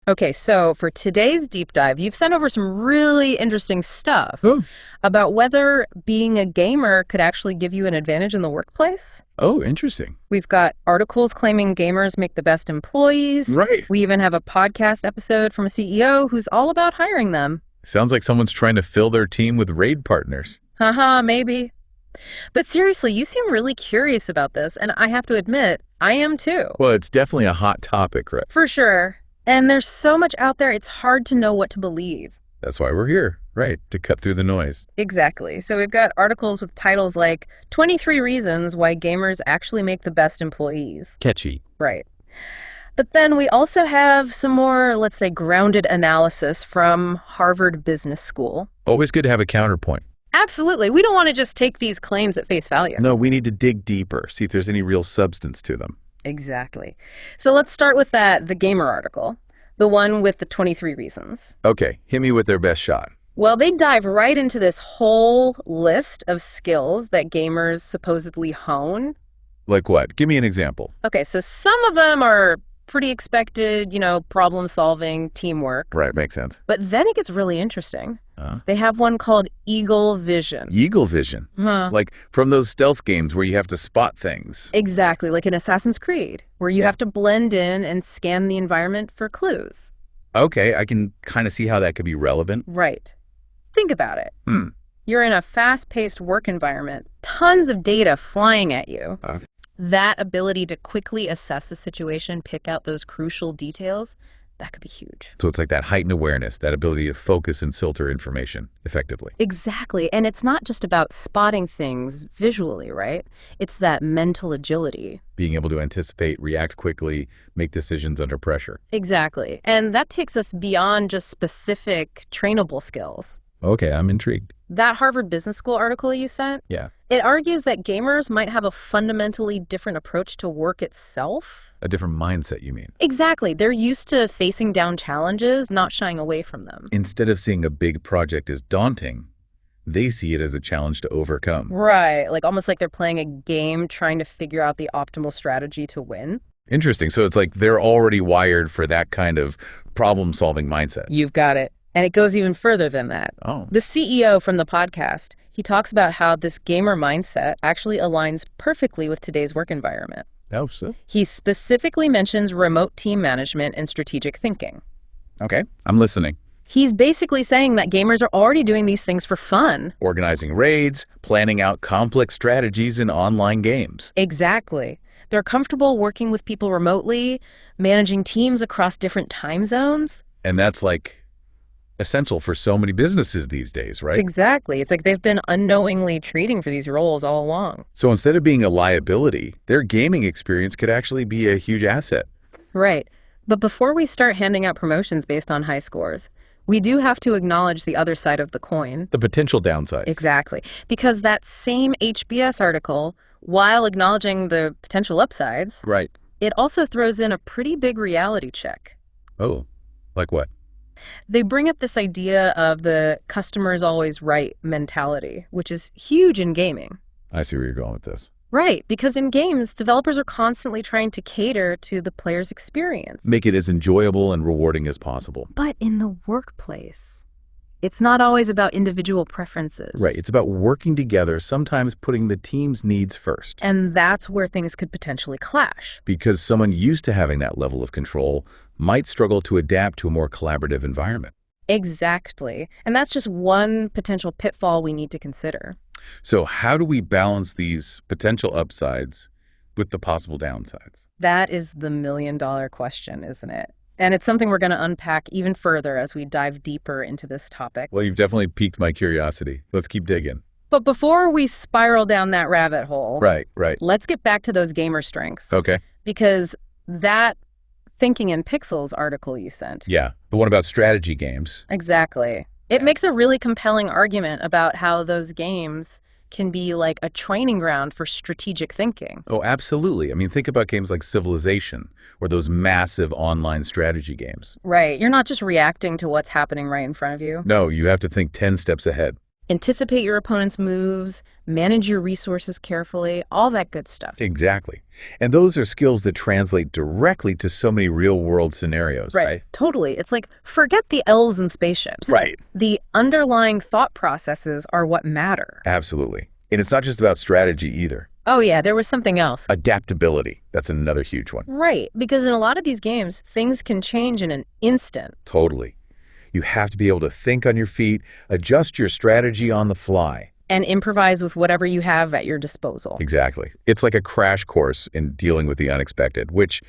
Okay, so for today's deep dive, you've sent over some really interesting stuff about whether being a gamer could actually give you an advantage in the workplace. Oh, interesting. We've got articles claiming gamers make the best employees. Right. We even have a podcast episode from a CEO who's all about hiring them. Sounds like someone's trying to fill their team with raid partners. Haha, maybe. But seriously, you seem really curious about this, and I have to admit, I am too. Well, it's definitely a hot topic, right? For sure. And there's so much out there, it's hard to know what to believe. That's why we're here, right? To cut through the noise. Exactly. So we've got articles with titles like 23 Reasons Why Gamers Actually Make the Best Employees. Catchy. Right. But then we also have some more, let's say, grounded analysis from Harvard Business School. Always good to have a counterpoint. Absolutely. We don't want to just take these claims at face value. No, we need to dig deeper, see if there's any real substance to them. Exactly. So let's start with The Gamer article, the one with the 23 reasons. Okay, hit me with their best shot. Well, they dive right into this whole list of skills that gamers supposedly hone. Like what? Give me an example. Okay, so some of them are pretty expected, problem solving, teamwork. Right, makes sense. But then it gets really interesting. They have one called Eagle Vision. Eagle Vision? Huh. Like from those stealth games where you have to spot things. Exactly, like in Assassin's Creed, where you have to blend in and scan the environment for clues. Okay, I can kind of see how that could be relevant. Right. Think about it. You're in a fast-paced work environment, tons of data flying at you. That ability to quickly assess a situation, pick out those crucial details, that could be huge. So it's like that heightened awareness, that ability to focus and filter information effectively. Exactly. And it's not just about spotting things visually, right? It's that mental agility. Being able to anticipate, react quickly, make decisions under pressure. Exactly. And that takes us beyond just specific trainable skills. Okay, I'm intrigued. That Harvard Business School article you sent? Yeah. It argues that gamers might have a fundamentally different approach to work itself. A different mindset, you mean? Exactly. They're used to facing down challenges, not shying away from them. Instead of seeing a big project as daunting, they see it as a challenge to overcome. Right. Like almost like they're playing a game trying to figure out the optimal strategy to win. Interesting. So it's like they're already wired for that kind of problem-solving mindset. You've got it. And it goes even further than that. Oh. The CEO from the podcast, he talks about how this gamer mindset actually aligns perfectly with today's work environment. Oh, so? He specifically mentions remote team management and strategic thinking. Okay, I'm listening. He's basically saying that gamers are already doing these things for fun. Organizing raids, planning out complex strategies in online games. Exactly. They're comfortable working with people remotely, managing teams across different time zones. And that's like essential for so many businesses these days, right? Exactly. It's like they've been unknowingly treating for these roles all along. So instead of being a liability, their gaming experience could actually be a huge asset. Right. But before we start handing out promotions based on high scores, we do have to acknowledge the other side of the coin. The potential downsides. Exactly. Because that same HBS article, while acknowledging the potential upsides, Right. it also throws in a pretty big reality check. Oh, like what? They bring up this idea of the customer is always right mentality, which is huge in gaming. I see where you're going with this. Right, because in games, developers are constantly trying to cater to the player's experience. Make it as enjoyable and rewarding as possible. But in the workplace, it's not always about individual preferences. Right, it's about working together, sometimes putting the team's needs first. And that's where things could potentially clash. Because someone used to having that level of control might struggle to adapt to a more collaborative environment. Exactly. And that's just one potential pitfall we need to consider. So how do we balance these potential upsides with the possible downsides? That is the million-dollar question, isn't it? And it's something we're going to unpack even further as we dive deeper into this topic. Well, you've definitely piqued my curiosity. Let's keep digging. But before we spiral down that rabbit hole, Right. let's get back to those gamer strengths. Okay. Because that Thinking in Pixels article you sent. Yeah, the one about strategy games. Exactly. It makes a really compelling argument about how those games can be like a training ground for strategic thinking. Oh, absolutely. I mean, think about games like Civilization or those massive online strategy games. Right. You're not just reacting to what's happening right in front of you. No, you have to think 10 steps ahead. anticipate your opponent's moves, manage your resources carefully, all that good stuff. Exactly. And those are skills that translate directly to so many real-world scenarios, right? Totally. It's like, forget the elves and spaceships. Right. The underlying thought processes are what matter. Absolutely. And it's not just about strategy either. Oh, yeah, there was something else. Adaptability. That's another huge one. Right, because in a lot of these games, things can change in an instant. Totally. You have to be able to think on your feet, adjust your strategy on the fly. And improvise with whatever you have at your disposal. Exactly. It's like a crash course in dealing with the unexpected, which,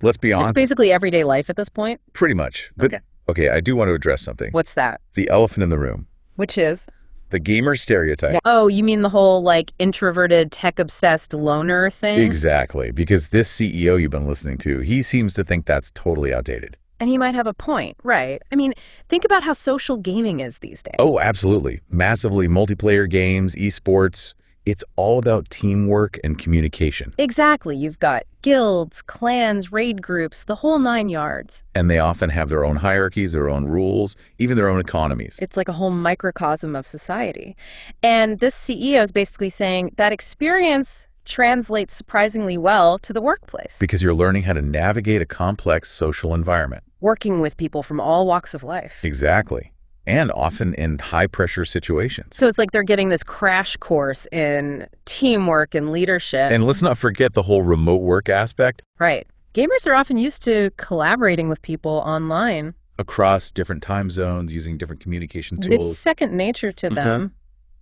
let's be honest... It's basically everyday life at this point? Pretty much. But, okay, I do want to address something. What's that? The elephant in the room. Which is? The gamer stereotype. Oh, you mean the whole, like, introverted, tech-obsessed loner thing? Exactly, because this CEO you've been listening to, he seems to think that's totally outdated. And he might have a point, right? I mean, think about how social gaming is these days. Oh, absolutely. Massively multiplayer games, esports. It's all about teamwork and communication. Exactly. You've got guilds, clans, raid groups, the whole 9 yards. And they often have their own hierarchies, their own rules, even their own economies. It's like a whole microcosm of society. And this CEO is basically saying that experience translates surprisingly well to the workplace. Because you're learning how to navigate a complex social environment. Working with people from all walks of life. Exactly. And often in high-pressure situations. So it's like they're getting this crash course in teamwork and leadership. And let's not forget the whole remote work aspect. Right. Gamers are often used to collaborating with people online. Across different time zones, using different communication tools. It's second nature to them.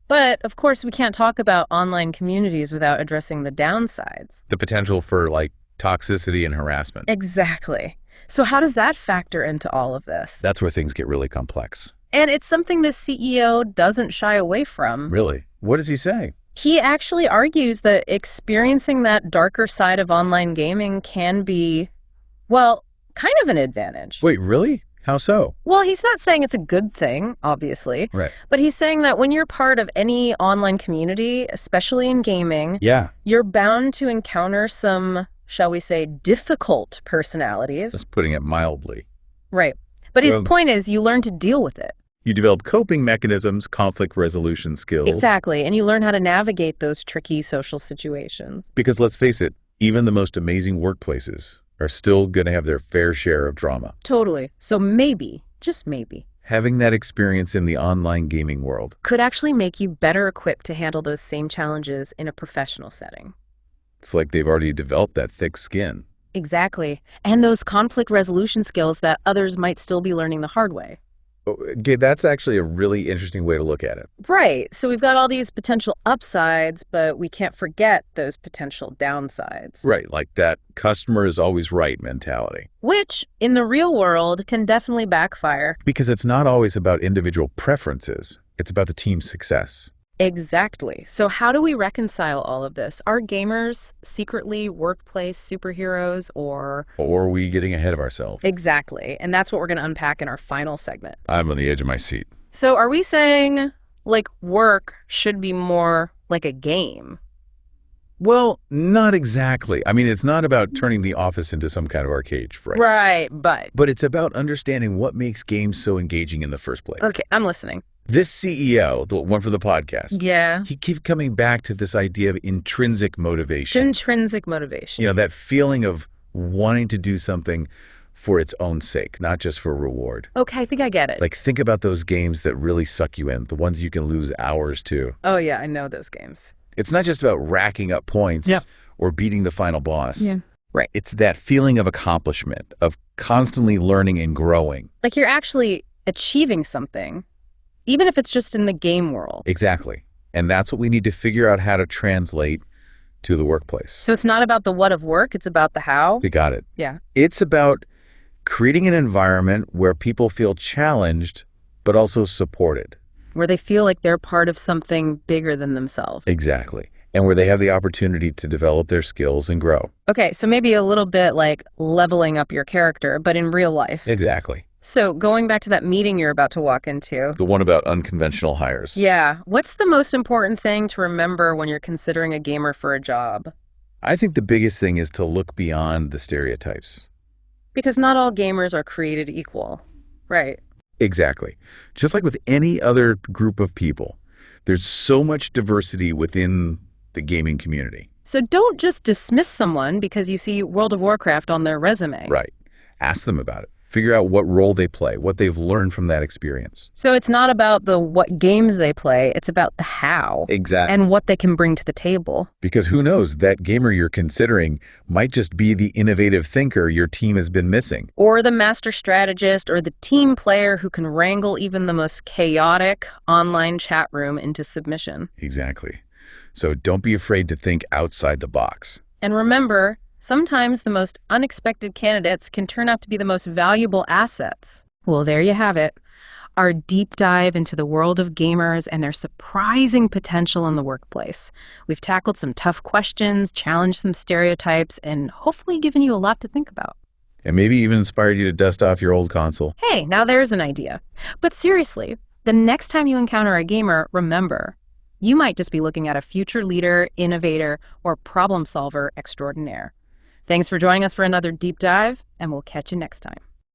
But, of course, we can't talk about online communities without addressing the downsides. The potential for, like, toxicity and harassment. Exactly. So how does that factor into all of this? That's where things get really complex. And it's something this CEO doesn't shy away from. Really? What does he say? He actually argues that experiencing that darker side of online gaming can be, well, kind of an advantage. Wait, really? How so? Well, he's not saying it's a good thing, obviously. Right. But he's saying that when you're part of any online community, especially in gaming, you're bound to encounter some, shall we say, difficult personalities. Just putting it mildly. Right. But his point is you learn to deal with it. You develop coping mechanisms, conflict resolution skills. Exactly. And you learn how to navigate those tricky social situations. Because let's face it, even the most amazing workplaces are still going to have their fair share of drama. Totally. So maybe, just maybe, having that experience in the online gaming world could actually make you better equipped to handle those same challenges in a professional setting. It's like they've already developed that thick skin. Exactly. And those conflict resolution skills that others might still be learning the hard way. Okay, that's actually a really interesting way to look at it. Right. So we've got all these potential upsides, but we can't forget those potential downsides. Right, like that customer is always right mentality. Which, in the real world, can definitely backfire. Because it's not always about individual preferences. It's about the team's success. Exactly. So how do we reconcile all of this? Are gamers secretly workplace superheroes or... Or are we getting ahead of ourselves? Exactly. And that's what we're going to unpack in our final segment. I'm on the edge of my seat. So are we saying, like, work should be more like a game? Well, not exactly. I mean, it's not about turning the office into some kind of arcade, right? Right, but... But it's about understanding what makes games so engaging in the first place. Okay, I'm listening. This CEO, the one for the podcast, he keeps coming back to this idea of intrinsic motivation. Intrinsic motivation. You know, that feeling of wanting to do something for its own sake, not just for reward. Okay, I think I get it. Like, think about those games that really suck you in, the ones you can lose hours to. Oh, yeah, I know those games. It's not just about racking up points or beating the final boss. Yeah. Right. It's that feeling of accomplishment, of constantly learning and growing. Like you're actually achieving something. Even if it's just in the game world. Exactly. And that's what we need to figure out how to translate to the workplace. So it's not about the what of work, it's about the how? You got it. Yeah. It's about creating an environment where people feel challenged, but also supported. Where they feel like they're part of something bigger than themselves. Exactly. And where they have the opportunity to develop their skills and grow. Okay, so maybe a little bit like leveling up your character, but in real life. Exactly. So going back to that meeting you're about to walk into. The one about unconventional hires. Yeah. What's the most important thing to remember when you're considering a gamer for a job? I think the biggest thing is to look beyond the stereotypes. Because not all gamers are created equal. Right. Exactly. Just like with any other group of people, There's so much diversity within the gaming community. So don't just dismiss someone because you see World of Warcraft on their resume. Right. Ask them about it. Figure out what role they play, what they've learned from that experience. So it's not about the what games they play, it's about the how. Exactly. And what they can bring to the table. Because who knows, that gamer you're considering might just be the innovative thinker your team has been missing. Or the master strategist or the team player who can wrangle even the most chaotic online chat room into submission. Exactly. So don't be afraid to think outside the box. And remember, sometimes the most unexpected candidates can turn out to be the most valuable assets. Well, there you have it. Our deep dive into the world of gamers and their surprising potential in the workplace. We've tackled some tough questions, challenged some stereotypes, and hopefully given you a lot to think about. And maybe even inspired you to dust off your old console. Hey, now there's an idea. But seriously, the next time you encounter a gamer, remember, you might just be looking at a future leader, innovator, or problem solver extraordinaire. Thanks for joining us for another deep dive, and we'll catch you next time.